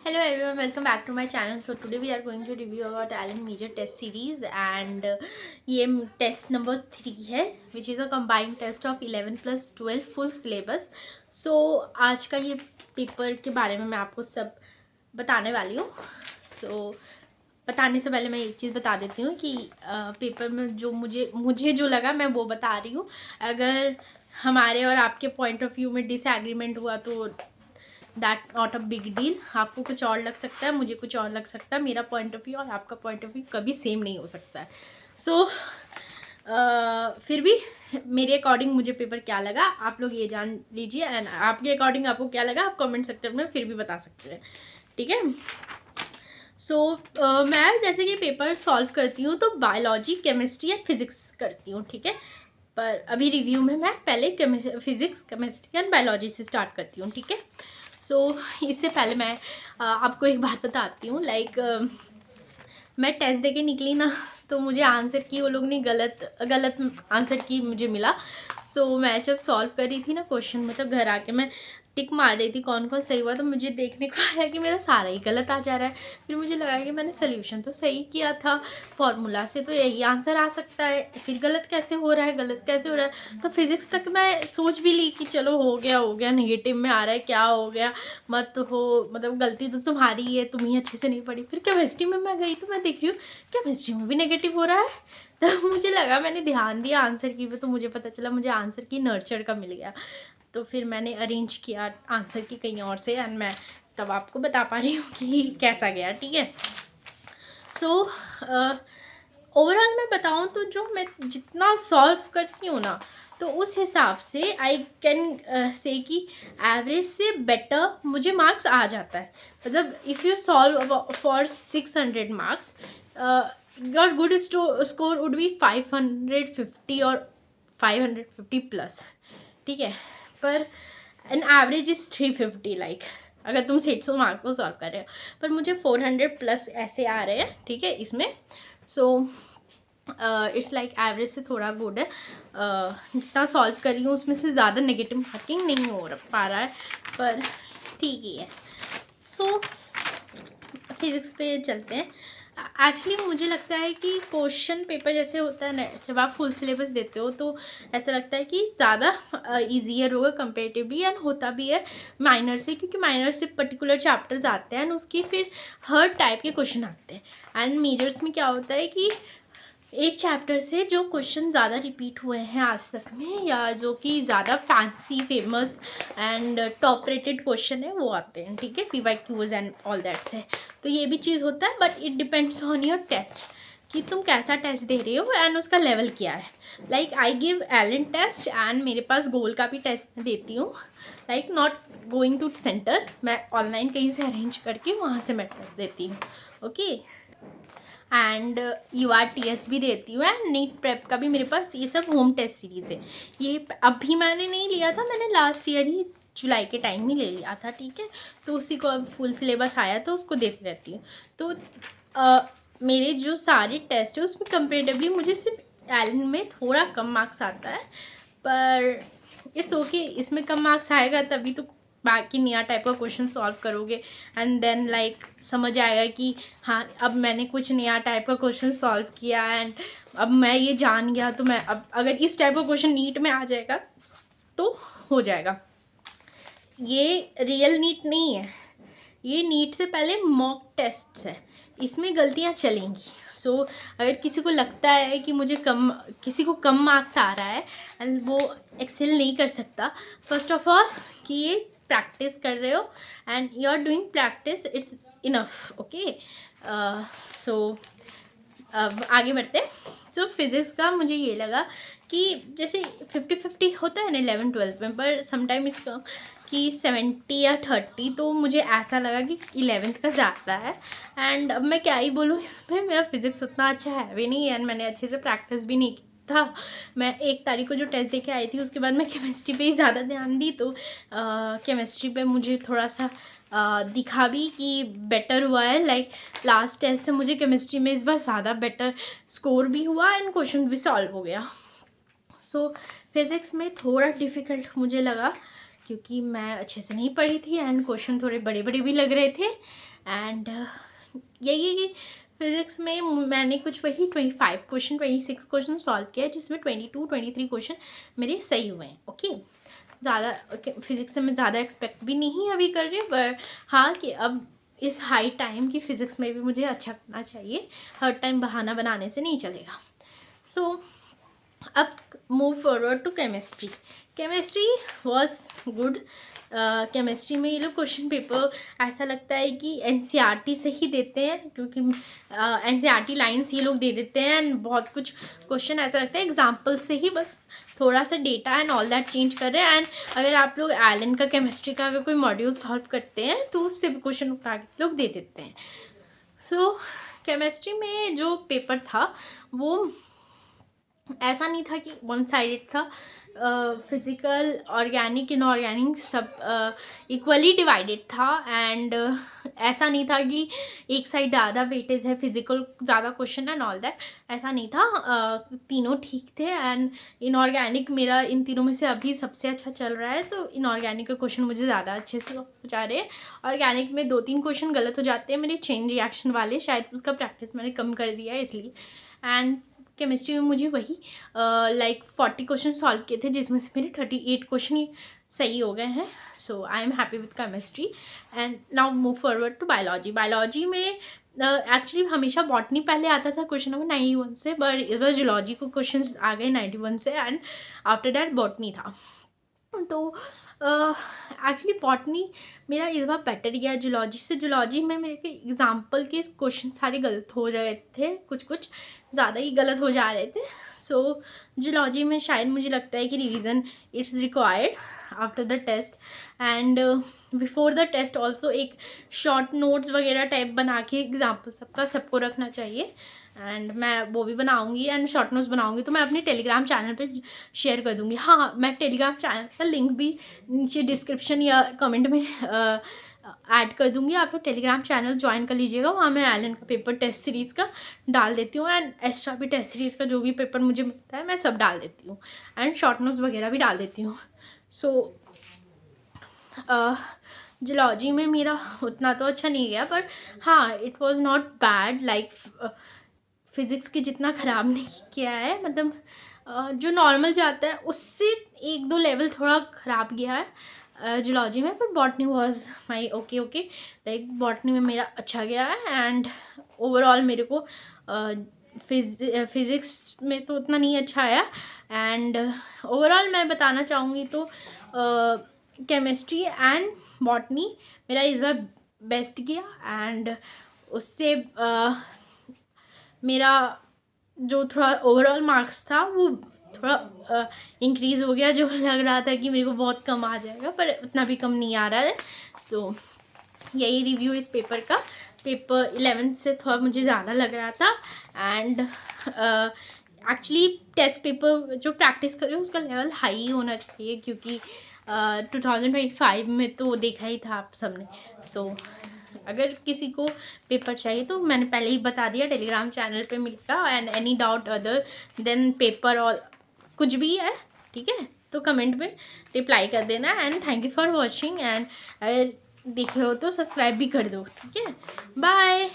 Hello everyone, welcome back to my channel. So today we are going to review about Allen Major test series and ये test number 3 है which is a combined test of 11 plus 12 full syllabus. So आज का ये paper के बारे में मैं आपको सब बताने वाली हूँ. So बताने से पहले मैं एक चीज़ बता देती हूँ कि पेपर में जो मुझे जो लगा मैं वो बता रही हूँ. अगर हमारे और आपके पॉइंट ऑफ व्यू में डिसएग्रीमेंट हुआ तो that not a big deal. आपको कुछ और लग सकता है, मुझे कुछ और लग सकता है. मेरा पॉइंट ऑफ व्यू और आपका पॉइंट ऑफ व्यू कभी सेम नहीं हो सकता है. सो फिर भी मेरे अकॉर्डिंग मुझे पेपर क्या लगा आप लोग ये जान लीजिए, एंड आपके अकॉर्डिंग आपको क्या लगा आप कमेंट सेक्शन में फिर भी बता सकते हैं. ठीक है. सो मैं जैसे कि पेपर सॉल्व करती हूँ तो बायोलॉजी, केमिस्ट्री एंड फिजिक्स करती हूँ. ठीक है. पर अभी रिव्यू में मैं पहले फिजिक्स, केमिस्ट्री एंड बायोलॉजी से स्टार्ट करती हूँ. ठीक है. सो इससे पहले मैं आपको एक बात बताती हूँ. मैं टेस्ट देके निकली ना तो मुझे आंसर की वो लोग ने गलत आंसर की मुझे मिला. सो मैं जब सॉल्व कर रही थी ना क्वेश्चन, मतलब घर आके मैं टिक मार रही थी कौन कौन सही हुआ, तो मुझे देखने को आया कि मेरा सारा ही गलत आ जा रहा है. फिर मुझे लगा कि मैंने सोल्यूशन तो सही किया था, फार्मूला से तो यही आंसर आ सकता है, फिर गलत कैसे हो रहा है. तो फिज़िक्स तक मैं सोच भी ली कि चलो हो गया, नेगेटिव में आ रहा है, क्या हो गया, मत हो, मतलब गलती तो तुम्हारी ही है, तुम ही अच्छे से नहीं पढ़ी. फिर केमिस्ट्री में मैं गई तो मैं देख रही हूँ केमिस्ट्री में भी नेगेटिव हो रहा है. तब मुझे लगा, मैंने ध्यान दिया आंसर की पे तो मुझे पता चला मुझे आंसर की नर्चर का मिल गया. तो फिर मैंने अरेंज किया आंसर की कहीं और से, एंड मैं तब आपको बता पा रही हूँ कि कैसा गया. ठीक है. सो ओवरऑल मैं बताऊँ तो जो मैं जितना सॉल्व करती हूँ ना, तो उस हिसाब से आई कैन से कि एवरेज से बेटर मुझे मार्क्स आ जाता है. मतलब if you solve for 600 marks, your good score would be 550 और 550 प्लस. ठीक है. पर एन एवरेज इज़ 350, लाइक अगर तुम 600 मार्क्स को सॉल्व कर रहे हो, पर मुझे 400 प्लस ऐसे आ रहे हैं. ठीक है इसमें. सो इट्स लाइक एवरेज से थोड़ा गुड है. जितना सॉल्व कर रही हूँ उसमें से ज़्यादा नेगेटिव मार्किंग नहीं हो पा रहा है, पर ठीक ही है. सो फिज़िक्स पे चलते हैं. एक्चुअली मुझे लगता है कि क्वेश्चन पेपर जैसे होता है ना, जब आप फुल सिलेबस देते हो तो ऐसा लगता है कि ज़्यादा ईजियर होगा कंपेरेटिवली, एंड होता भी है माइनर से, क्योंकि माइनर से पर्टिकुलर चैप्टर्स आते हैं एंड उसकी फिर हर टाइप के क्वेश्चन आते हैं. एंड मेजर्स में क्या होता है कि एक चैप्टर से जो क्वेश्चन ज़्यादा रिपीट हुए हैं आज तक में, या जो कि ज़्यादा fancy, famous and top rated question है, वो आते हैं. ठीक है. PYQs एंड ऑल दैट से. तो ये भी चीज़ होता है, but it depends on your test कि तुम कैसा टेस्ट दे रहे हो एंड उसका लेवल क्या है. Like I give Allen test and मेरे पास गोल का भी टेस्ट मैं देती हूँ. Like not going to centre, मैं ऑनलाइन कहीं से अरेंज करके वहाँ से मैं टेस्ट देती हूँ. ओके. एंड URTS भी देती हूँ, एंड नीट प्रेप का भी मेरे पास. ये सब होम टेस्ट सीरीज़ है. ये अभी मैंने नहीं लिया था, मैंने लास्ट ईयर ही जुलाई के टाइम ही ले लिया था. ठीक है. तो उसी को अब फुल सिलेबस आया तो उसको देती रहती हूँ. तो मेरे जो सारे टेस्ट है उसमें कंपेरेटिवली मुझे सिर्फ एलन में थोड़ा कम मार्क्स आता है, पर इट्स ओके. इसमें कम मार्क्स आएगा तभी तो बाकी नया टाइप का क्वेश्चन सॉल्व करोगे, एंड देन लाइक समझ आएगा कि हाँ अब मैंने कुछ नया टाइप का क्वेश्चन सॉल्व किया एंड अब मैं ये जान गया, तो मैं अब अगर इस टाइप का क्वेश्चन नीट में आ जाएगा तो हो जाएगा. ये रियल नीट नहीं है, ये नीट से पहले मॉक टेस्ट है, इसमें गलतियाँ चलेंगी. सो अगर किसी को लगता है कि किसी को कम मार्क्स आ रहा है एंड वो एक्सेल नहीं कर सकता, फर्स्ट ऑफ ऑल कि ये प्रैक्टिस कर रहे हो and you are doing practice, it's enough. Okay. So अब आगे बढ़ते. तो फिज़िक्स का मुझे ये लगा कि जैसे 50-50 होता है ना 11-12 में, पर समटाइम इसका कि 70 या 30, तो मुझे ऐसा लगा कि 11th का ज़्यादा है. एंड अब मैं क्या ही बोलूँ, इसमें मेरा फिज़िक्स उतना अच्छा है भी नहीं, एंड मैंने अच्छे से प्रैक्टिस भी नहीं की था. मैं 1 तारीख को जो टेस्ट देके आई थी उसके बाद मैं केमिस्ट्री पे ही ज़्यादा ध्यान दी, तो केमिस्ट्री पे मुझे थोड़ा सा दिखा भी कि बेटर हुआ है. लाइक लास्ट टेस्ट से मुझे केमिस्ट्री में इस बार ज़्यादा बेटर स्कोर भी हुआ एंड क्वेश्चन भी सॉल्व हो गया. सो फिज़िक्स में थोड़ा डिफ़िकल्ट मुझे लगा क्योंकि मैं अच्छे से नहीं पढ़ी थी एंड क्वेश्चन थोड़े बड़े बड़े भी लग रहे थे। एंड यही कि फिज़िक्स में मैंने कुछ वही 26 क्वेश्चन सॉल्व किया है, जिसमें 23 क्वेश्चन मेरे सही हुए हैं। ओके, ज़्यादा फिज़िक्स से मैं ज़्यादा एक्सपेक्ट भी नहीं अभी कर रही, पर हाँ कि अब इस हाई टाइम की फ़िज़िक्स में भी मुझे अच्छा करना चाहिए, हर टाइम बहाना बनाने से नहीं चलेगा। सो अब move forward to chemistry. Chemistry was good. Chemistry में ये लोग क्वेश्चन पेपर ऐसा लगता है कि एनसीईआरटी से ही देते हैं, क्योंकि एनसीईआरटी लाइन्स ये लोग दे देते हैं एंड बहुत कुछ क्वेश्चन ऐसा लगता है एग्जाम्पल से ही बस थोड़ा सा data and all that change कर रहे हैं। एंड अगर आप लोग एलन का केमिस्ट्री का अगर कोई मॉड्यूल सॉल्व करते हैं तो उससे भी क्वेश्चन उठा के लोग दे देते हैं। सो केमिस्ट्री में जो पेपर था वो ऐसा नहीं था कि वन साइडेड था, फिज़िकल ऑर्गेनिक इनऑर्गेनिक सब इक्वली डिवाइडेड था। एंड ऐसा नहीं था कि एक साइड ज़्यादा वेटेज है, फिज़िकल ज़्यादा क्वेश्चन एंड ऑल दैट, ऐसा नहीं था। तीनों ठीक थे। एंड इनऑर्गेनिक मेरा इन तीनों में से अभी सबसे अच्छा चल रहा है, तो इनऑर्गेनिक के क्वेश्चन मुझे ज़्यादा अच्छे से हो जा रहे हैं। ऑर्गेनिक में 2-3 क्वेश्चन गलत हो जाते हैं मेरे चेन रिएक्शन वाले, शायद उसका प्रैक्टिस मैंने कम कर दिया है इसलिए। एंड केमिस्ट्री में मुझे वही 40 क्वेश्चन सॉल्व किए थे, जिसमें से मेरे 38 क्वेश्चन ही सही हो गए हैं। So I am happy with chemistry. And now move forward to biology. Biology में एक्चुअली हमेशा बॉटनी पहले आता था क्वेश्चन नंबर 91 से, बट इस बार जूलॉजी को क्वेश्चन आ गए 91 से एंड आफ्टर दैट बॉटनी था। तो एक्चुअली बॉटनी मेरा इस बार बेटर गया जूलॉजी से। जूलॉजी में मेरे एग्जाम्पल के क्वेश्चन सारे गलत हो रहे थे, कुछ ज़्यादा ही गलत हो जा रहे थे। सो जूलॉजी में शायद मुझे लगता है कि revision it's required after the test and before the test also एक शॉर्ट नोट्स वगैरह टाइप बना के एग्जाम्पल सबको रखना चाहिए। एंड मैं वो भी बनाऊंगी एंड शॉर्ट नोट्स बनाऊंगी, तो मैं अपने टेलीग्राम चैनल पे शेयर कर दूंगी। हाँ, मैं टेलीग्राम चैनल का लिंक भी नीचे डिस्क्रिप्शन या कमेंट में ऐड कर दूंगी। आप लोग टेलीग्राम चैनल ज्वाइन कर लीजिएगा, वहाँ मैं एलन का पेपर टेस्ट सीरीज़ का डाल देती हूँ एंड एक्स्ट्रा भी टेस्ट सीरीज़ का जो भी पेपर मुझे मिलता है मैं सब डाल देती हूँ एंड शॉर्ट नोट्स वगैरह भी डाल देती हूँ। सो जूलॉजी में मेरा उतना तो अच्छा नहीं गया, पर हाँ it was not bad, like physics की जितना ख़राब नहीं किया है। मतलब जो नॉर्मल जाता है उससे 1-2 लेवल थोड़ा ख़राब गया है जूलॉजी में, पर botany was my okay like botany में मेरा अच्छा गया है। एंड ओवरऑल मेरे को फिज़िक्स में तो उतना नहीं अच्छा आया। एंड ओवरऑल मैं बताना चाहूँगी तो केमिस्ट्री एंड बॉटनी मेरा इस बार बेस्ट गया। एंड उससे मेरा जो थोड़ा ओवरऑल मार्क्स था वो थोड़ा इंक्रीज़ हो गया, जो लग रहा था कि मेरे को बहुत कम आ जाएगा, पर उतना भी कम नहीं आ रहा है। सो यही रिव्यू इस पेपर का। पेपर 11 से थोड़ा मुझे ज़्यादा लग रहा था। एंड एक्चुअली टेस्ट पेपर जो प्रैक्टिस कर रहे हो उसका लेवल हाई होना चाहिए, क्योंकि 2025 में तो देखा ही था आप सबने। सो अगर किसी को पेपर चाहिए तो मैंने पहले ही बता दिया, टेलीग्राम चैनल पे मिलता। And any doubt other than paper और कुछ भी है, ठीक है, तो कमेंट में रिप्लाई कर देना। And thank you for watching. And अगर देखे हो तो सब्सक्राइब भी कर दो, ठीक है। बाय।